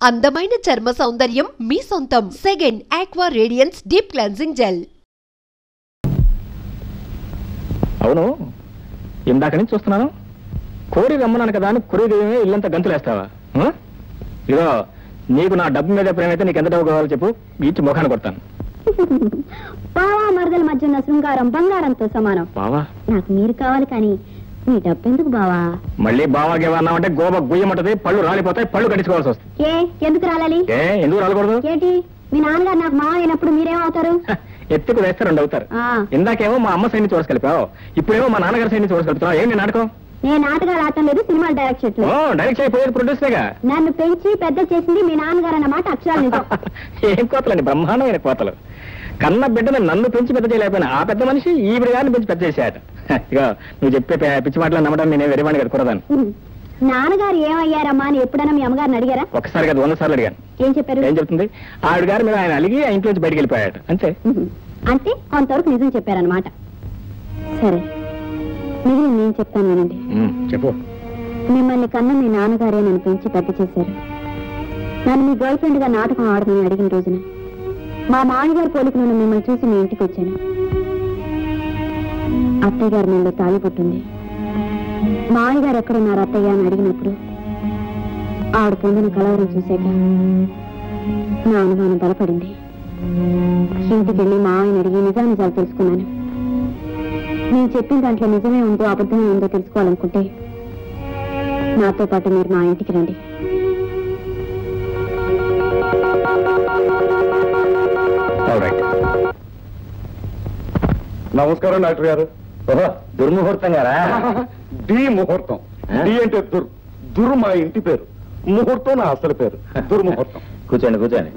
అందమైన చర్మ సౌందర్యం మీ సొంతం. Second aqua radiance deep cleansing gel. అవును, ఇందాక నుంచి చూస్తున్నాను. కోరి రమ్మన్నాను కదా అని కురిదేమే ఇల్లంతా గంతులేస్తావా? ఇదో నీకు నా డబ్బు మీద ప్రేమైతే నీకు ఎంత డబ్బు కావాలో చెప్పు, ఇచ్చి ముఖాన్ని కొడతాను. బావా మరదల మధ్య ఉన్న శృంగారం బంగారంతో సమానం. బావా నాకు మీరు కావాలి కానీ మీ డబ్బు ఎందుకు బావా? మళ్ళీ బావా గేవన్నామంటే గోబ గుయ్యమంటది, పళ్ళు రాలిపోతాయి, పళ్ళు కట్టించుకోవాల్సి వస్తుంది. ఎందుకు రాలాలి? ఎందుకు రాలకూడదు? ఏంటి మీ నాన్నగారు నాకు మావ అయినప్పుడు మీరేమవుతారు? ఎత్తుకు వేస్తే 2 అవుతారు. ఇందాకేమో మా అమ్మ సైడ్ నుంచి చూడగలిపావు, ఇప్పుడేమో మా నాన్నగారి సైడ్ నుంచి చూడగలుగుతున్నావు. ఏంటి నాటకం? నేను నాటకాలు ఆడటం లేదు, సినిమాలు డైరెక్ట్ చేయట్లేదు. డైరెక్ట్ అయిపోయేది ప్రొడ్యూసర్గా. నన్ను పెంచి పెద్ద చేసింది మీ నాన్నగారు అన్నమాట అక్షరాలు నిజం. ఏం కోతలండి, బ్రహ్మాండమైన కోతలు. కన్న బిడ్డను నన్ను పెంచి పెద్ద చేయలేకపోయినా ఆ పెద్ద మనిషి ఈవిడ గారిని పెంచి పెద్ద చేశాట. ఇక నువ్వు చెప్పే పిచ్చి మాటలు నమ్మడం నేనే వెరివాణి కదా కురదాను. నాన్నగారు ఏమయ్యారమ్మా అని ఎప్పుడైనా మీ అమ్మగారిని అడిగారా? ఒకసారి కదా 100 సార్లు అడిగాను. ఏం చెప్పారు? ఏం చెప్తుంది? ఆవిడ గారి మీద ఆయన అలిగి ఆ ఇంట్లోంచి బయటకు వెళ్ళిపోయాడు అంతే. అంటే కొంతవరకు నిజం చెప్పారనమాట. సరే, మిగిలిన నేను చెప్తాను వినండి. చెప్పు. మిమ్మల్ని కన్నా మీ నాన్నగారే నన్ను పెంచి పెద్ద చేశారు. నన్ను మీ గర్ల్ ఫ్రెండ్ గా నాటకం ఆడమని అడిగిన రోజున మా మామగారి పోలికలను మిమ్మల్ని చూసి మీ ఇంటికి వచ్చాను. అత్తయ్య గారి మీద తాళి పుట్టింది. మామగారు ఎక్కడున్నారు అత్తయ్య అని అడిగినప్పుడు ఆవిడ పొందిన కలవరం చూశాక నా అనుమానం బలపడింది. ఇంటికి వెళ్ళి మా ఆయన అడిగి నిజాలు తెలుసుకున్నాను. నేను చెప్పిన దాంట్లో నిజమే ఉందో అబద్ధమే ఉందో తెలుసుకోవాలనుకుంటే నాతో పాటు మీరు మా ఇంటికి రండి. నమస్కారం డాక్టర్ గారు. దుర్ముహూర్తం గారా? డి ముహూర్తం. డి అంటే దుర్ మా ఇంటి పేరు, ముహూర్తం నా అసలు పేరు, దుర్ముహూర్తం. కూర్చోండి కూర్చోండి.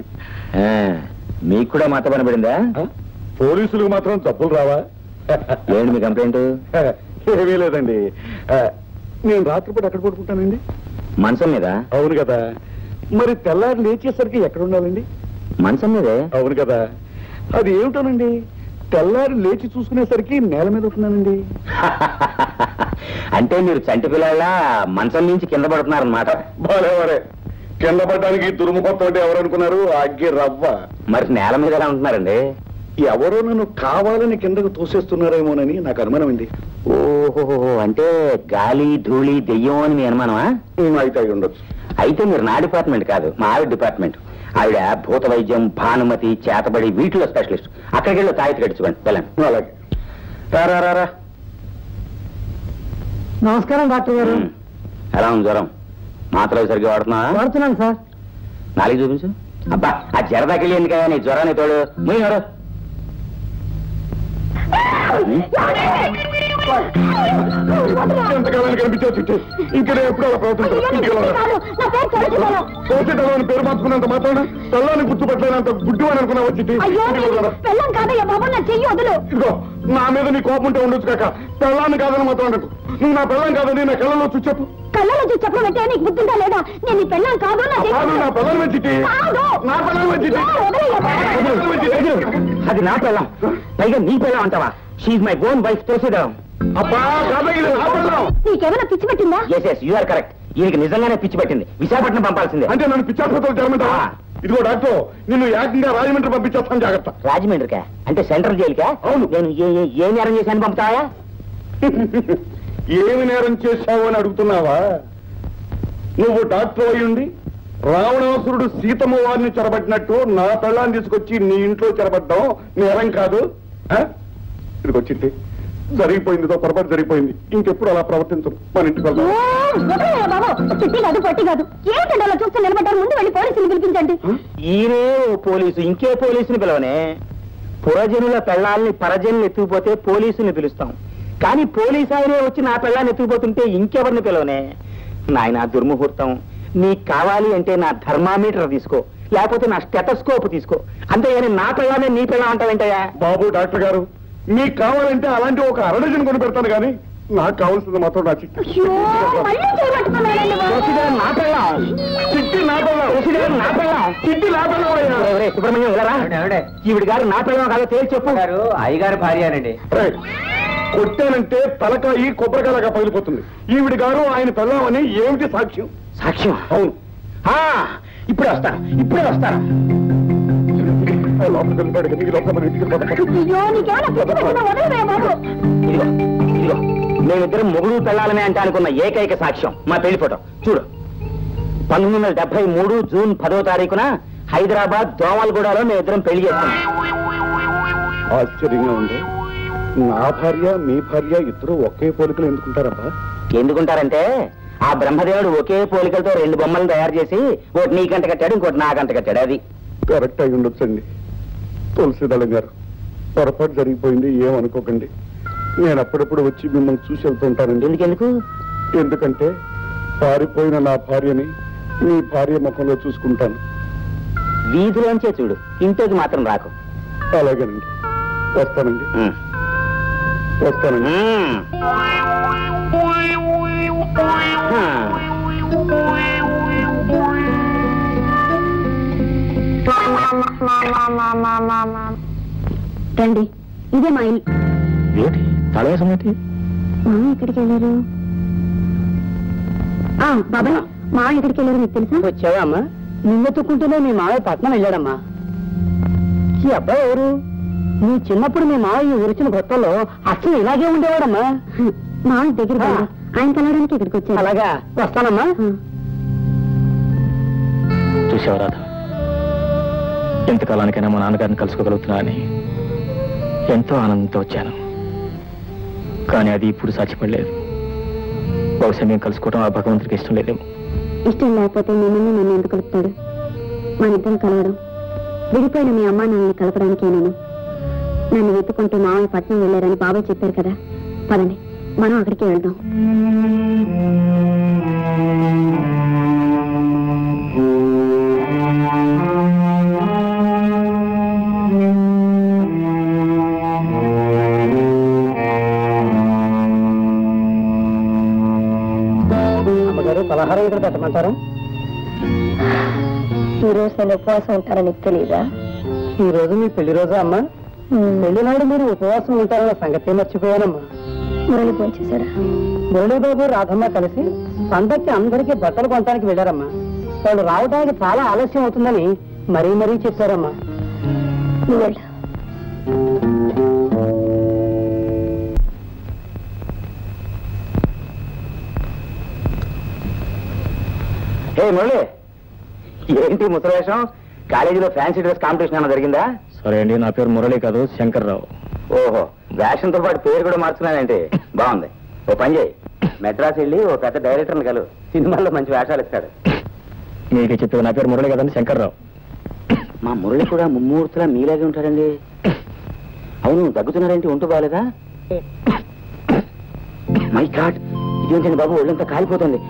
మీకు కూడా మాట పని పడిందా? పోలీసులకు మాత్రం జబ్బులు రావా? ఏంటి మీ కంప్లైంట్? ఏమీ లేదండి, నేను రాత్రిపూట ఎక్కడ పడుకుంటానండి? మంచం మీద. అవును కదా, మరి తెల్లారి లేచేసరికి ఎక్కడ ఉండాలండి? మంచం మీదే. అవును కదా, అది ఏమిటోనండి, తెల్లారి లేచి చూసుకునేసరికి నేల మీద ఉంటున్నానండి. అంటే మీరు చంటి పిల్లల మంచం నుంచి కింద పడుతున్నారన్నమాట. బాలేవరే, కింద పడడానికి దుర్ముహూర్తం అంటే ఎవరు అనుకున్నారు? అగ్గి రవ్వ. మరి నేల మీద ఎలా ఉంటున్నారండి? ఎవరో నన్ను కావాలని కిందకు తోసేస్తున్నారేమోనని నాకు అనుమానం అండి. ఓహో, అంటే గాలి ధూళి దెయ్యం అని మీ అనుమానమా? అయితే అయి ఉండొచ్చు. అయితే మీరు నా డిపార్ట్మెంట్ కాదు, మా ఆవిడ డిపార్ట్మెంట్. ఆవిడ భూత వైద్యం, భానుమతి, చేతబడి వీటిలో స్పెషలిస్ట్. అక్కడికి వెళ్ళి తాయితీ కట్టించుకోండి వెళ్ళండి. అలాగే. రారా. నమస్కారం డాక్టర్ గారు. ఎలా ఉంది జ్వరం? మాత్రలు సరిగ్గా వాడుతున్నాను సార్. నాలుగు చూపించు. అబ్బా, ఆ జరదాకెళ్ళి ఎందుకయ్యా నీ జ్వరాన్ని తోడు. మీరు ఎంతకాలానికి కనిపించావు? ఇంకా ఎప్పుడు అలా ప్రవర్తించాలని పేరు మార్చుకున్నంత మాత్రాన తెల్లాన్ని గుర్తుపట్టలేనంత గుడ్డివాని అనుకున్నావు. ఇదిగో, నా మీద నీ కోపం ఉంటే ఉండొచ్చు కాక, పెళ్ళాన్ని కాదని మాత్రం అనకు. నువ్వు నా పెళ్ళం కాదని నా కళ్ళలో చూసి చెప్పు. కళ్ళలో చూసి చెప్పమంటే నీకు బుద్ధిందా లేదా? నేను నీ పెళ్ళం కాదు. నా పెళ్ళం మంచిటి, నా పెళ్ళం మంచిటి. అది నా పెళ్ళం, పైగా నీ పెళ్ళం అంటావా? She my own wife. తోసేదాం. అబ్బా, నీకేమైనా పిచ్చి పెట్టిందా? Yes you are correct. ఈయనకి నిజంగానే పిచ్చి పెట్టింది. విశాఖపట్నం పంపాల్సిందే. అంటే నన్ను పిచ్చాసుపత్రులు జరమంటావా? ఇదిగో డాక్టర్, నిన్ను ఏకంగా రాజమండ్రి పంపించేస్తాను, జాగ్రత్త. రాజమండ్రికా? అంటే సెంట్రల్ జైలుకా? అవును. నేను ఏ నేరం చేశాను పంపుతావా? ఏమి నేరం చేశావు అని అడుగుతున్నావా? నువ్వు డాక్టర్ అయి ఉండి రావణాసురుడు సీతమ్మ వారిని చెరబట్టినట్టు నా పెళ్ళాన్ని తీసుకొచ్చి నీ ఇంట్లో చెరబడ్డాం నేరం కాదు. ఇదిగొచ్చింది, జరిగిపోయిందితో పొరపాటు జరిగిపోయింది. ఇంకెప్పుడు అలా ప్రవర్తించరు. మన ఇంటికి వెళ్దాం. చిట్టి కాదు, పట్టి కాదు. ఏంటంటే అలా చూస్తే నిలబడ్డారు? ముందు వెళ్ళి పోలీసులు పిలిపించండి. ఈయనే పోలీసు, ఇంకే పోలీసుని పిలవనే. పురజనుల పెళ్ళాలని పరజనులు ఎత్తుకుపోతే పోలీసుని పిలుస్తాం, కానీ పోలీసు ఆయనే వచ్చి నా పెళ్ళాన్ని ఎత్తుకుపోతుంటే ఇంకెవరిని పిలవనే. నాయన దుర్ముహూర్తం, నీకు కావాలి అంటే నా థర్మామీటర్ తీసుకో, లేకపోతే నా స్టెటస్కోప్ తీసుకో, అంతేగాని నా పెళ్ళానే నీ పెళ్ళం అంటావేంటయ్యా? బాబు డాక్టర్ గారు, మీకు కావాలంటే అలాంటి ఒక అరడజన్ కొని పెడతాను, కానీ నాకు కావాల్సింది మాత్రం నా చిట్టి. నా పెళ్ళం, చిట్టి నా పెళ్ళం, చిట్టి నా పెళ్ళం. సుబ్రహ్మణ్యం ఈవిడ గారు నా పెళ్ళం కాదో తేల్చి చెప్పు. అయ్యగారు భార్యనండి. కొట్టానంటే తలకాయి కొబ్బరికాయలాగా పగిలిపోతుంది. ఈవిడ గారు ఆయన పెళ్ళామని ఏమిటి సాక్ష్యం? సాక్ష్యం? అవును. ఇప్పుడే వస్తాను, ఇప్పుడే వస్తాను. లోపలికి వెళ్ళిపోయాడు కదా, ఈ లోపల మన ఇంటికి వెళ్ళిపోతాం. ఇదిగో ఇదిగో మేమిద్దరం మొగుడు పెళ్ళాలనే అంటే అనుకున్న ఏకైక సాక్ష్యం మా పెళ్లి ఫోటో చూడు. 1973 జూన్ 10వ తారీఖున హైదరాబాద్ దోమలగూడలో మేమిద్దరం పెళ్లి చేస్తున్నాం. ఆశ్చర్యంగా ఉంది. నా భార్య మీ భార్య ఇద్దరు ఒకే పోలికలు ఎందుకుంటారబ్బా? ఎందుకుంటారంటే ఆ బ్రహ్మదేవుడు ఒకే పోలికలతో 2 బొమ్మలను తయారు చేసి ఒకటి నీకంట కట్టాడు, ఇంకోటి నాకంట కట్టాడు. అది కరెక్ట్ అయి ఉండొచ్చండి. తులసిదళం గారు, పొరపాటు జరిగిపోయింది, ఏమనుకోకండి. నేను అప్పుడప్పుడు వచ్చి మిమ్మల్ని చూసి వెళ్తుంటానండి. ఎందుకెందుకు? ఎందుకంటే పారిపోయిన నా భార్యని మీ భార్య ముఖంలో చూసుకుంటాను. వీధిలోంచే చూడు, ఇంట్లోకి మాత్రం రాకు. అలాగేనండి, వస్తానండి. వస్తానండి. రండి, ఇదే మా ఇల్లు. ఏంటి తలవేసం ఏంటి? మా ఎక్కడికి వెళ్ళారు? బాబాయ్, మా ఎక్కడికి వెళ్ళారు మీకు తెలుసా? వచ్చావా అమ్మా? నిన్ను తుక్కుంటూనే మీ మావయ్య పట్నం వెళ్ళాడమ్మా. ఈ అబ్బాయి ఎవరు? నీ చిన్నప్పుడు మీ మావయ్య ఊరిచిన కొత్తలో అసలు ఇలాగే ఉండేవాడమ్మా. మా దగ్గర ఆయన కలవడానికి ఇక్కడికి వచ్చారు. అలాగా, వస్తానమ్మా. చూసావు రాధ, ఎంతకాలానికైనా మా నాన్నగారిని కలుసుకోగలుగుతున్నా అని ఎంతో ఆనందంతో వచ్చాను. కానీ అది ఇప్పుడు సాధ్యపడలేదు. బహుశా మేము కలుసుకోవడం ఆ భగవంతుడికి ఇష్టం లేదేమో. ఇష్టం లేకపోతే మిమ్మల్ని నన్ను ఎందుకు కలుపుతాడు? మన ఇద్దరం కలవడం విడిపోయిన మీ అమ్మా నన్ను కలపడానికే. నన్ను వెతుకుంటూ మామయ్య పట్నం వెళ్ళారని బాబాయ్ చెప్పారు కదా. పదండి, మనం అక్కడికే వెళ్దాం. అమ్మగారు, పలహారం ఇక్కడ పెట్టమంటారా? ఈ రోజు నేను ఉపవాసం ఉంటానని నీకు తెలియదా? ఈ రోజు మీ పెళ్లి రోజా అమ్మా? పెళ్లి నాడు మీరు ఉపవాసం ఉంటారన్న సంగతి మర్చిపోయానమ్మా. మురళి ఫోన్ చేశారా? మురళీబాబు రాధమ్మ కలిసి పండక్కి అందరికీ బట్టలు కొనడానికి వెళ్ళారమ్మా. వాళ్ళు రావడానికి చాలా ఆలస్యం అవుతుందని మరీ మరీ చెప్పారమ్మా. నువ్వు వెళ్ళు. హే మురళి, ఏంటి ముసలేషం? కాలేజీలో ఫ్యాన్సీ డ్రెస్ కాంపిటీషన్ అన్న జరిగిందా? సరే అండి, నా పేరు మురళి కాదు, శంకర్రావు. ఓహో, వేషంతో పాటు పేరు కూడా మార్చుకున్నానంటే బాగుంది. ఓ పని చేయి, మెడ్రాస్ వెళ్ళి ఓ పెద్ద డైరెక్టర్ని కలు, సినిమాల్లో మంచి వేషాలు ఇస్తాడు. మీకు చెప్పేది నా పేరు మురళి కదండి, శంకర్రావు. మా మురళి కూడా ముమ్మూర్తిలా మీలాగే ఉంటాడండి. అవును, దగ్గుతున్నారేంటి? ఉంటూ బాగాలేదా? మై గాడ్, ఇదేంటండి బాబు, ఒళ్ళంతా కాలిపోతుంది.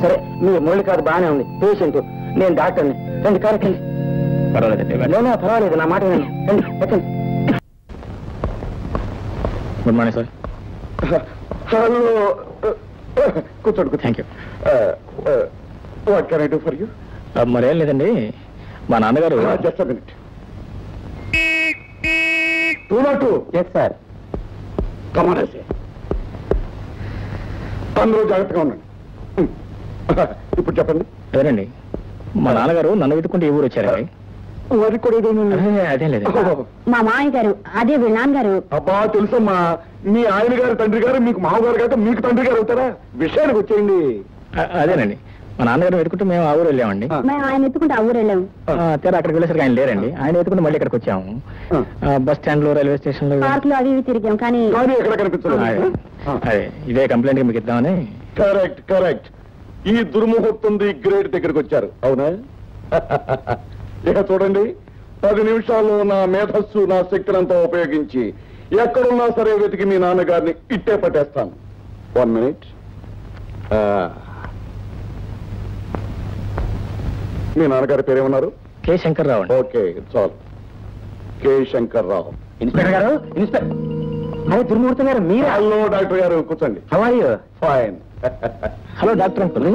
సరే, మీ మురళి కాదు, బాగానే ఉంది, పేషెంట్, నేను డాక్టర్ని. రండి, కారెక్కండి. పర్వాలేదండి. పర్వాలేదు, నా మాట వినండి. రండి, ఎక్కండి. Good morning sir. హలో, కూర్చోండి. Thank you. What can I do for you? మరేం లేదండి, మా నాన్నగారు. Just minute. 202. Yes sir. కమానేసి అందరూ జాగ్రత్తగా ఉండండి. ఇప్పుడు చెప్పండి. అదేనండి, మా నాన్నగారు నన్ను వెతుక్కుంటే ఈ ఊరు వచ్చారండి. వారి కూడా అదేం లేదు. మా మామయ్య గారు, అదే వీళ్ళ నాన్నగారు. అబ్బా తెలుసమ్మా, మీ ఆయన గారు తండ్రి గారు మీకు మామగారు కాక మీకు తండ్రి గారు అవుతారా? విషయానికి వచ్చేయండి. అదేనండి, మా నాన్నగారు వెతుకుంటే మేము ఆ ఊరు వెళ్ళామండి. మేము ఆయన ఎత్తుకుంటే ఆ ఊరు వెళ్ళాము. తెర అక్కడికి వెళ్ళేసరికి ఆయన లేరండి. ఆయన వెతుకుంటే మళ్ళీ ఇక్కడికి వచ్చాము. బస్ స్టాండ్ లో, రైల్వే స్టేషన్ లో, పార్క్ లో అవి ఇవి తిరిగాం. కానీ ఎక్కడ కనిపించలేదు. అదే ఇదే కంప్లైంట్ మీకు ఇద్దామని. Correct correct. ఈ దుర్ముహూర్తం గ్రేడ్ దగ్గరికి వచ్చారు, అవునా? ఇక చూడండి, 10 నిమిషాల్లో నా మేధస్సు, నా శక్తినంతా ఉపయోగించి ఎక్కడున్నా సరే వెతికి మీ నాన్నగారిని ఇట్టే పట్టేస్తాను. 1 మినిట్. మీ నాన్నగారి పేరేమన్నారు? కె శంకర్రావు అండి. ఓకే, చాలు. కె శంకర్రావు. ఇన్స్పెక్టర్ గారు, ఇన్స్పెక్టర్. అదే దుర్మూర్తి గారు మీరే? హలో డాక్టర్ గారు, కూర్చోండి. How are you? Fine. Hello doctor uncle.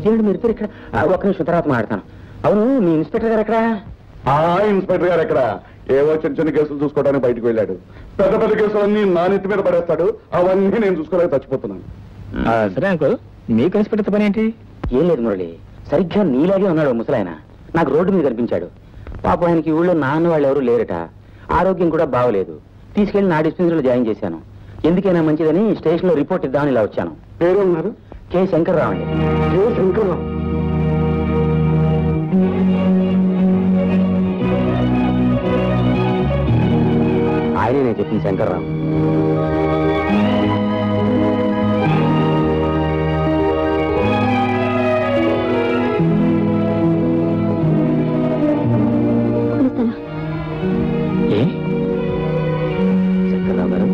దేవుడు, మీరు ఇద్దరు ఇక్కడ. ఒక్క నిమిషం, తర్వాత మాట్లాడతాను. అవును, మీ ఇన్స్పెక్టర్ గారు ఎక్కడ? ఇన్స్పెక్టర్ గారు ఎక్కడ? ఏవో చిన్న చిన్న కేసులు చూసుకోవడానికి బయటకు వెళ్ళాడు. పెద్ద పెద్ద కేసులన్నీ నా నెత్తి మీద పడేస్తాడు. అవన్నీ నేను చూసుకోలేక చచ్చిపోతున్నాను. సరే అంకుల్, మీకు ఇన్స్పెక్టర్ పని ఏంటి? ఏం లేదు మురళి, సరిగ్గా నీలాగే ఉన్నాడు ముసలాయన. నాకు రోడ్డు మీద కనిపించాడు. పాపం ఆయనకి ఊళ్ళో నాన్న వాళ్ళు ఎవరు లేరట. ఆరోగ్యం కూడా బాగోలేదు. తీసుకెళ్లి నా డిస్పెన్సరీలో జాయిన్ చేశాను. ఎందుకైనా మంచిదని స్టేషన్లో రిపోర్ట్ ఇద్దామని ఇలా వచ్చాను. పేరున్నారు? కె శంకర్రావు అండి. కె శంకర్రావు. ఆయనే నేను చెప్పింది శంకర్రావు. శంకర్రావు గారు,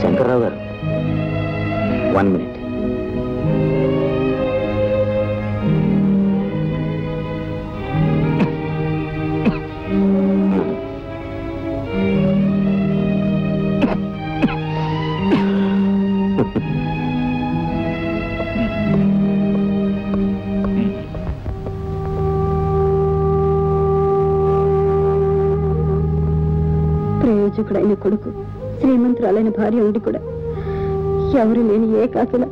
శంకర్రావు గారు, 1 minute. ప్రయోజకుడైన కొడుకు, శ్రీమంతురాలైన భార్య ఉండి కూడా ఎవరు లేని ఏ కాకిలా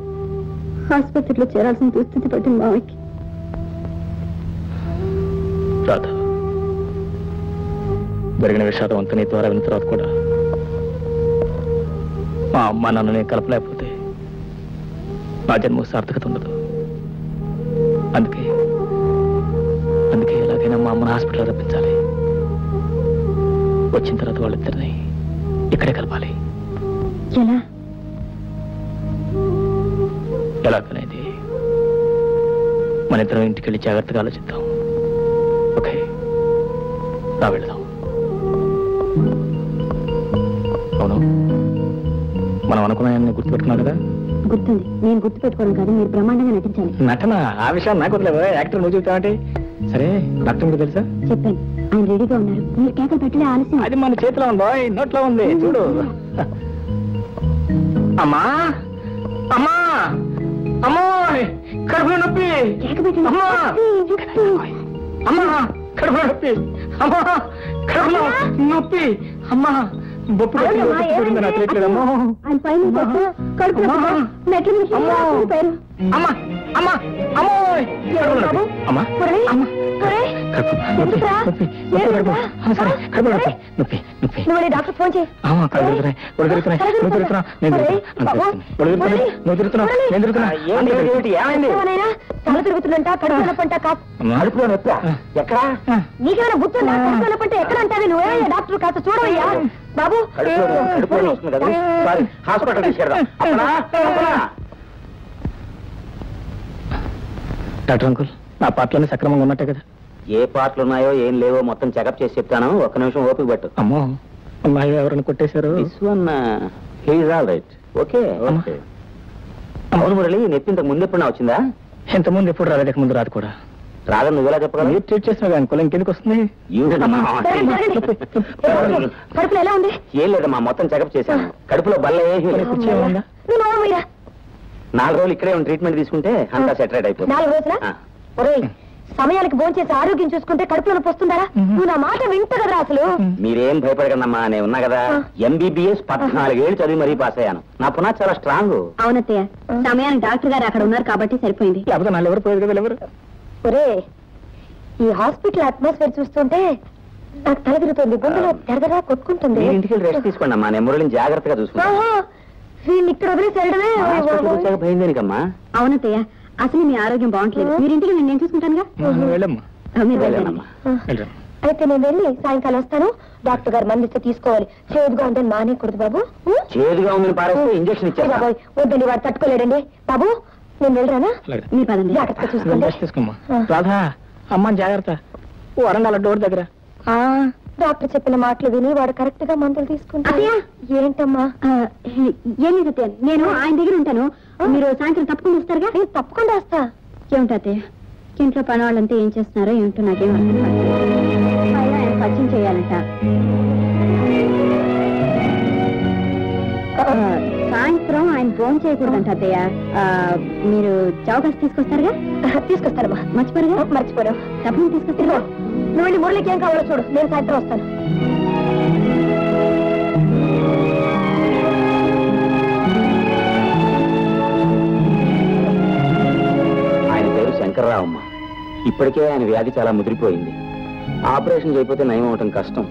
ఆసుపత్రిలో చేరాల్సిన దుస్థితి పట్టింది మావయ్యకి. రాధ, జరిగిన విషాదం అంతా నీ ద్వారా విన్న తర్వాత కూడా మా అమ్మ నాన్నని కలపలేకపోతే నా జన్మకు సార్థకత ఉండదు. అందుకే ఎలాగైనా మా అమ్మని హాస్పిటల్ రప్పించాలి. వచ్చిన తర్వాత వాళ్ళిద్దరిని ఇక్కడే కలపాలి. ఎలాగనేది మన ఇద్దరం ఇంటికి వెళ్ళి జాగ్రత్తగా ఆలోచిద్దాం. ఓకే, రా వెళ్దాం. అవును, మనం అనుకున్నాయని గుర్తుపెట్టుకున్నావు కదా? గుర్తుంది. నేను గుర్తుపెట్టుకోవడం కాదు, మీరు బ్రహ్మాండంగా నటించాలి. నటన ఆ విషయం నాకు వదిలేవా? యాక్టర్ నువ్వు చెబుతావంటే సరే. డాక్టర్ మీకు తెలుసా? చెప్పాను, ఆయన రెడీగా ఉన్నారు. మీరు కేకలు పెట్టలే, ఆలస్యం. అది మన చేతిలో ఉందో, నోట్లో ఉంది చూడు. అమ్మా అమ్మా అమ్మా, కడుపులో నొప్పి. అమ్మా అమ్మా, కడుపులో నొప్పి. అమ్మా, కడుపులో నొప్పి. అమ్మా, బొప్పుడు నాకు తెలియట్లేదమ్మా. అమ్మా అమ్మా అమ్మో, అమ్మా డాక్టర్ ఫోన్ చేయి. తల తిరుగుతుందంట, కడుపు నొప్పంట. అడుపులో నొప్ప ఎక్కడా? నీకేమైనా గుర్తుందా? కడుపు నొప్పంటే ఎక్కడ అంటారు? నువ్వే డాక్టర్ కాస్త చూడవయ్యా బాబు. హాస్పిటల్ తీసుకెళ్దాం. డాక్టర్ అంకుల్, నా పాటలన్నీ సక్రమంగా ఉన్నట్టే కదా? ఏ పాటలు ఉన్నాయో ఏం లేవో మొత్తం చెకప్ చేసి చెప్తాను. ఒక్క నిమిషం ఓపిక పట్టు. అమ్మో, అమ్మాయి ఎవరైనా కొట్టేశారు? ఓకే. అవును మురళి, నొప్పి ఇంతకు ముందు ఎప్పుడన్నా వచ్చిందా? ఇంతకుముందు ఎప్పుడు రాలేదు, ముందు రాదు కూడా. రాదని నువ్వు ఎలా చెప్పగలవు? మీరు ట్రీట్ చేసిన అంకుల్, ఇంకెందుకు వస్తుంది? కడుపులో ఎలా ఉంది? ఏం లేదమ్మా, మొత్తం చెకప్ చేశాను. కడుపులో బల్ల ఉందా? 4 రోజులు ఇక్కడే ట్రీట్మెంట్ తీసుకుంటే అంతా సెటరేట్ అయిపోతుంది. 4 రోజులా? ఒరేయ్, సమయానికి భోంచేసి ఆరోగ్యం చూసుకుంటే కడుపులో నొప్పి వస్తుందా? నువ్వు నా మాట వింటు కదరా అసలు. మీరేం భయపడకండమ్మా, నేను ఉన్నా కదా. MBBS 14 ఏళ్ళు చదివి మరీ పాస్ అయ్యాను. నా పునాది చాలా స్ట్రాంగ్. అవునత్తయ్య, సమయానికి డాక్టర్ గారు అక్కడ ఉన్నారు కాబట్టి సరిపోయింది. లేకపోతే నాలుగు ఎవరు పోయేది కదా? ఎవరు? ఒరే, ఈ హాస్పిటల్ అట్మాస్ఫియర్ చూస్తుంటే నాకు తల తిరుగుతుంది, గుండెలో తెరదరా కొట్టుకుంటుంది. ఇంటికి రెస్ట్ తీసుకోండి అమ్మా, నేను మురళిని జాగ్రత్తగా చూసుకుంటాను. వీళ్ళు ఇక్కడ వదిలేసేయడమే. భయందేనికమ్మా? అవునత్తయ్య, అసలు మీ ఆరోగ్యం బాగుంటలేదు. మీరింటికి నేను చూసుకుంటానుగా. అయితే నేను వెళ్ళి సాయంకాలం వస్తాను. డాక్టర్ గారు మందిస్తే తీసుకోవాలి. చేదుగా ఉందని మానేయకూడదు బాబు. చేదుగా ఉందని పారేస్తే ఇంజక్షన్ ఇచ్చారు. వద్దండి, వాడు తట్టుకోలేడండి బాబు. నేను వెళ్ళరానా? మీరు పదండి, జాగ్రత్తగా చూసుకోండి. రాధా, అమ్మ జాగ్రత్త. వరండాల డోర్ దగ్గర. డాక్టర్ చెప్పిన మాటలు విని వాడు కరెక్ట్ గా మందులు తీసుకుంటా. ఏంటమ్మా? ఏం లేదు, నేను ఆయన దగ్గర ఉంటాను. మీరు సాయంత్రం తప్పకుండా వస్తారుగా? నేను తప్పకుండా వస్తా. ఏమిటా ఇంట్లో పని వాళ్ళంతా ఏం చేస్తున్నారో ఏమిటో నాకేం అర్థం కాదు. ఆయన పరిచయం చేయాలంట. సాయంత్రం ఆయన ఫోన్ చేయకూడదంట అత్తయ్య. మీరు చౌకాసి తీసుకొస్తారుగా? తీసుకొస్తారమ్మా. మర్చిపోరుగా? మర్చిపోరు. తప్పని తీసుకొస్తారా? నువ్వు వెళ్ళి మురళికి ఏం కావాలో చూడు, నేను సాయంత్రం వస్తాను. ఆయన పేరు శంకర్. శంకర్రావు అమ్మ. ఇప్పటికే ఆయన వ్యాధి చాలా ముదిరిపోయింది. ఆపరేషన్ చేయకపోతే నయం అవటం కష్టం.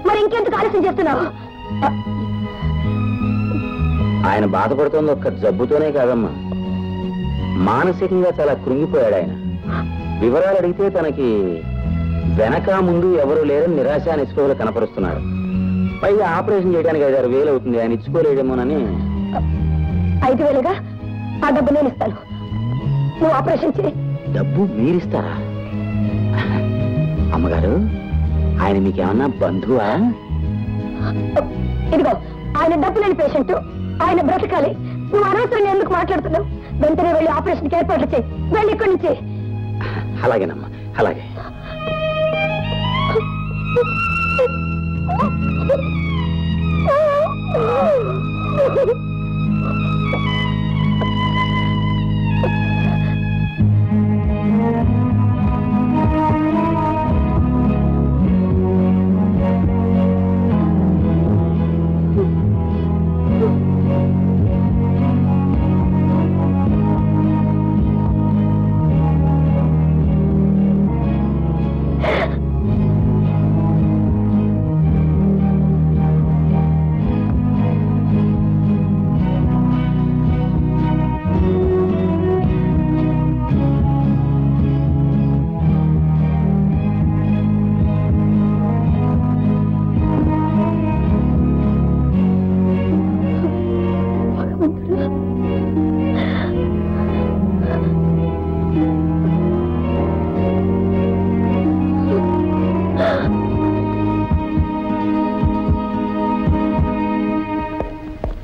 మరి ఇంకెందుకు ఆలస్యం చేస్తున్నావు? ఆయన బాధపడుతోంది ఒక్క జబ్బుతోనే కాదమ్మా, మానసికంగా చాలా కృంగిపోయాడు ఆయన. వివరాలు అడిగితే తనకి వెనక ముందు ఎవరు లేరని నిరాశ నిస్పృహలు కనపరుస్తున్నాడు. పైగా ఆపరేషన్ చేయడానికి 5,000 అవుతుంది, ఆయన ఇచ్చుకోలేడేమోనని. 5,000గా? ఆ డబ్బు నేను ఇస్తాను, నువ్వు ఆపరేషన్ చేయి. డబ్బు మీరిస్తారా? అమ్మగారు, ఆయన మీకేమన్నా బంధువా? ఇదిగో, ఆయన డబ్బు లేని పేషెంట్, ఆయన బ్రతకాలి. నువ్వు అనవసరంగా ఎందుకు మాట్లాడుతున్నావు? వెంటనే వెళ్ళి ఆపరేషన్కి ఏర్పాట్లు చేయి. వెళ్ళి ఇక్కడి నుంచి. అలాగేనమ్మా, అలాగే.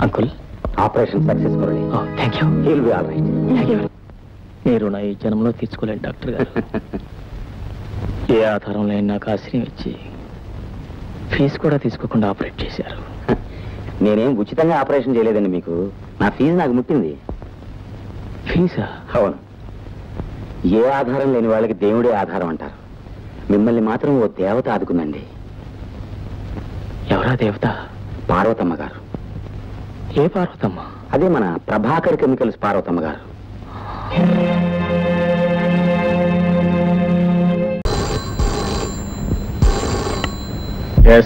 Uncle, operation successful. Thank you. He'll be all right. మీరు నా ఈ జన్మలో తీర్చుకోలేని డాక్టర్ గారు. ఏ ఆధారం లేని నాకు ఆశ్రయం ఇచ్చి ఫీజు కూడా తీసుకోకుండా ఆపరేట్ చేశారు. నేనేం ఉచితంగా ఆపరేషన్ చేయలేదండి మీకు. నా ఫీజు నాకు ముట్టింది. ఫీజా? అవును. ఏ ఆధారం లేని వాళ్ళకి దేవుడే ఆధారం అంటారు. మిమ్మల్ని మాత్రం ఓ దేవత ఆదుకుందండి. ఎవరా దేవత? పార్వతమ్మ గారు. ఏ పార్వతమ్మ? అదే మన ప్రభాకర్ కెమికల్స్ పార్వతమ్మ గారు.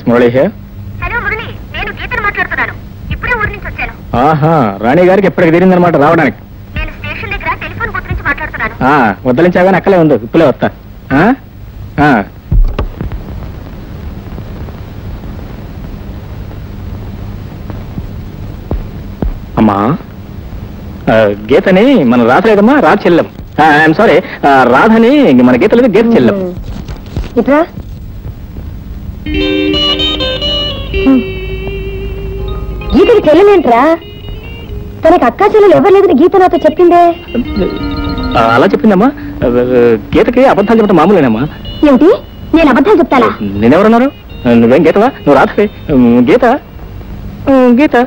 మురళి హియర్. హలో మురళి, నేను గీతను మాట్లాడుతున్నాను. ఇప్పుడే ఊరి నుంచి వచ్చాను. ఆహా, రాణి గారికి ఎప్పటికి తీరిందనమాట రావడానికి. నేను స్టేషన్ దగ్గర టెలిఫోన్ బూత్ నుంచి మాట్లాడుతున్నాను. వద్దలించాగానే అక్కలే ఉంది, ఇప్పుడే వస్తా. అమ్మా, గీతని మన రాధ లేదమ్మా, రాధ చెల్లెం. ఐఎమ్ సారీ, రాధని మన గీత లేదు, గీత చెల్లెం. ఇట్రా. గీతకి చెల్లెలేంట్రా? తనకి అక్కా చెల్లెలు ఎవరు లేదని గీత నాతో చెప్పిందే. అలా చెప్పిందమ్మా. గీతకి అబద్ధాలు చెప్పడం మామూలేనమ్మా. ఏమిటి, నేను అబద్ధాలు చెప్తానా? నేనెవరున్నారు? నువ్వేం గీతవా? నువ్వు రాధవే. గీత గీత.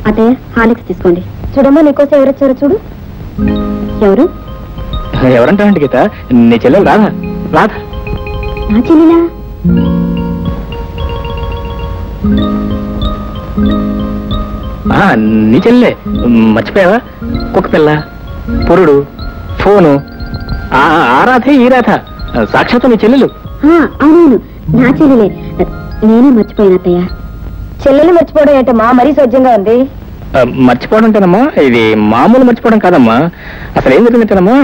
అదే హాలిక్స్ తీసుకోండి. చూడమ్మా, నీకోసం ఎవరొచ్చారో చూడు. ఎవరు? ఎవరంటావంటే గీత, నీ చెల్లెలు రాధ. రాధ నా చెల్లెలా? నీ చెల్లె. మర్చిపోయావా? కుక్క పిల్ల, పురుడు, ఫోను, ఆ రాధే ఈ రాధ. సాక్షాత్తు నీ చెల్లెలు. అవునవును, నా చెల్లెలే. నేనే మర్చిపోయాను అత్తయ్య. చెల్లెలు మర్చిపోవడం ఏంటమ్మా, మరీ సోజ్యంగా ఉంది. మర్చిపోవడం అంటేనమ్మా, ఇది మామూలు మర్చిపోవడం కాదమ్మా. అసలు ఏం జరిగిందంటేనమ్మా,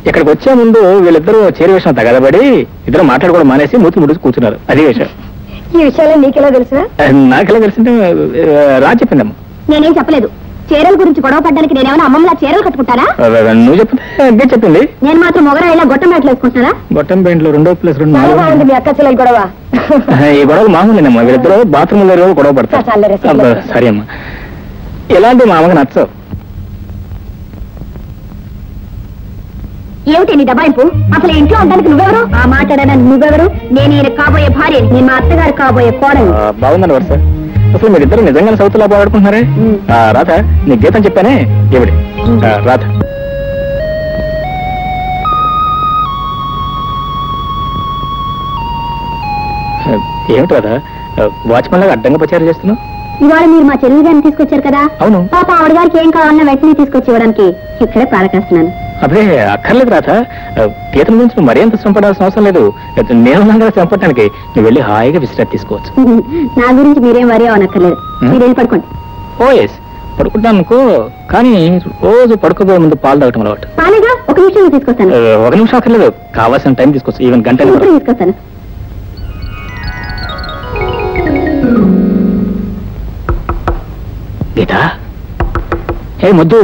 ఇక్కడికి వచ్చే ముందు వీళ్ళిద్దరూ చేరి విషయం తగదబడి ఇద్దరు మాట్లాడుకోవడం మానేసి మూతి ముడుచు కూర్చున్నారు. అదే విషయం. ఈ విషయాలు నీకెలా తెలుసా? నాకెలా తెలిసింటే రా చెప్పిందమ్మా. నేనేం చెప్పలేదు. చీరల గురించి గొడవ పడ్డానికి నేనేమైనా అమ్మమ్మలా చీరలు కట్టుకుంటారా? నువ్వు చెప్తే చెప్పింది. నేను మాత్రం మొగరాయిలా గొట్టం బయటలు వేసుకుంటారా? గొట్టం పెయింట్లో 2+2 బాగుంది మీ అక్క చెల్లెలు గొడవ. ఈ గొడవ మామూలేనమ్మా, వీళ్ళిద్దరూ బాత్రూమ్ లో గొడవ పడతారు. సరే అమ్మా, ఎలాంటి మా అమ్మకి నచ్చవు. ఏమిటి నీ దబాయింపు? అసలు ఇంట్లో ఉండడానికి నువ్వెవరు? ఆ మాట్లాడడానికి నువ్వెవరు? నేను ఈయన కాబోయే భార్య, నేను మా అత్తగారు కాబోయే కోడలు. బాగుందండి వరుస. అసలు మీరిద్దరు నిజంగానే సౌతులా పోరాడుకుంటున్నారే. రాధ, నీ గీతం చెప్పానే, ఏమిటి? రాధ, ఏమిటి రాధ వాచ్మెన్ లాగా అడ్డంగా ప్రచారం చేస్తున్నావు? ఇవాళ మీరు మా చెల్లి గారిని తీసుకొచ్చారు కదా. అవును. పాప ఆవిడ గారికి ఏం కావాలన్నా వెంటనే తీసుకొచ్చి ఇవ్వడానికి ఇక్కడే పాలకేస్తున్నాను. అదే అక్కర్లేదు రాత. గీతం గురించి నువ్వు మరింత శ్రమపడాల్సిన అవసరం లేదు. నేను కదా శ్రమపడటానికి. నువ్వు వెళ్ళి హాయిగా విశ్రాంతి తీసుకోవచ్చు. నా గురించి మీరేం వరి అవనక్కర్లేదు. మీరు వెళ్ళి పడుకోండి. ఓ ఎస్, పడుకుంటాను అనుకో. కానీ రోజు పడుకోబోయే ముందు పాలు తాగటం అలవాటు. పాలేగా, ఒక నిమిషం తీసుకొస్తాను. ఒక నిమిషం అక్కర్లేదు, కావాల్సిన టైం తీసుకోవచ్చు. ఈవెన్ గంట తీసుకొస్తాను. గీత, హే ముద్దు,